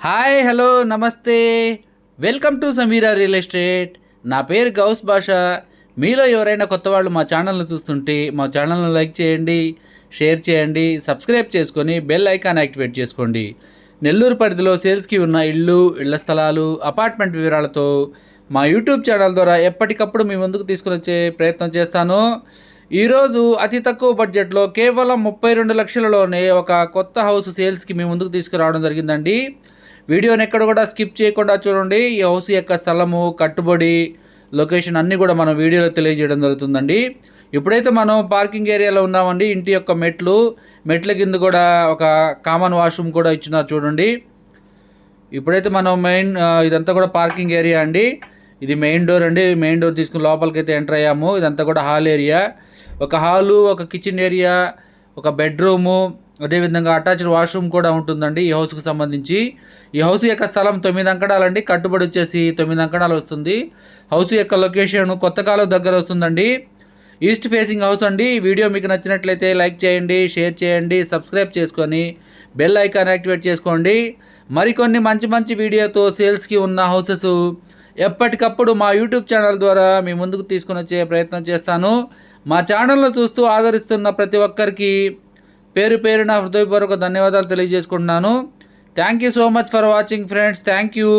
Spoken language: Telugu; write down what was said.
హాయ్ హలో నమస్తే welcome to Sameera real estate. నా పేరు గౌస్ భాష. మీలో ఎవరైనా కొత్త వాళ్ళు మా ఛానల్ని చూస్తుంటే మా ఛానల్ని లైక్ చేయండి, షేర్ చేయండి, సబ్స్క్రైబ్ చేసుకొని బెల్ ఐకాన్ యాక్టివేట్ చేసుకోండి. నెల్లూరు పరిధిలో సేల్స్కి ఉన్న ఇళ్ల స్థలాలు, అపార్ట్మెంట్ వివరాలతో మా యూట్యూబ్ ఛానల్ ద్వారా ఎప్పటికప్పుడు మీ ముందుకు తీసుకుని వచ్చే ప్రయత్నం చేస్తాను. ఈరోజు అతి తక్కువ బడ్జెట్లో కేవలం 32 లక్షలలోనే ఒక కొత్త హౌస్ సేల్స్కి మీ ముందుకు తీసుకురావడం జరిగిందండి. వీడియోని ఎక్కడ కూడా స్కిప్ చేయకుండా చూడండి. ఈ హౌస్ యొక్క స్థలము, కట్టుబడి, లొకేషన్ అన్నీ కూడా మనం వీడియోలో తెలియజేయడం జరుగుతుందండి. ఇప్పుడైతే మనం పార్కింగ్ ఏరియాలో ఉన్నామండి. ఇంటి యొక్క మెట్ల కింద కూడా ఒక కామన్ వాష్రూమ్ కూడా ఇచ్చినారు చూడండి. ఇప్పుడైతే మనం ఇదంతా కూడా పార్కింగ్ ఏరియా అండి. ఇది మెయిన్ డోర్ అండి. మెయిన్ డోర్ తీసుకుని లోపలికి అయితే ఎంటర్ అయ్యాము. ఇదంతా కూడా హాల్ ఏరియా. ఒక హాలు, ఒక కిచెన్ ఏరియా, ఒక బెడ్రూము, అదేవిధంగా అటాచ్డ్ వాష్రూమ్ కూడా ఉంటుందండి ఈ హౌస్కి సంబంధించి. ఈ హౌస్ యొక్క స్థలం 9 అంకణాలండి. కట్టుబడి వచ్చేసి 9 అంకణాలు వస్తుంది. హౌస్ యొక్క లొకేషన్ కొత్తకాలం దగ్గర వస్తుందండి. ఈస్ట్ ఫేసింగ్ హౌస్ అండి. వీడియో మీకు నచ్చినట్లయితే లైక్ చేయండి, షేర్ చేయండి, సబ్స్క్రైబ్ చేసుకొని బెల్ ఐకాన్ యాక్టివేట్ చేసుకోండి. మరికొన్ని మంచి వీడియోతో సేల్స్కి ఉన్న హౌసెస్ ఎప్పటికప్పుడు మా యూట్యూబ్ ఛానల్ ద్వారా మీ ముందుకు తీసుకుని వచ్చే ప్రయత్నం చేస్తాను. మా ఛానల్ను చూస్తూ ఆదరిస్తున్న ప్రతి ఒక్కరికి పేరు పేరున హృదయపూర్వక ధన్యవాదాలు తెలియజేసుకుంటున్నాను. Thank you so much for watching friends. Thank you.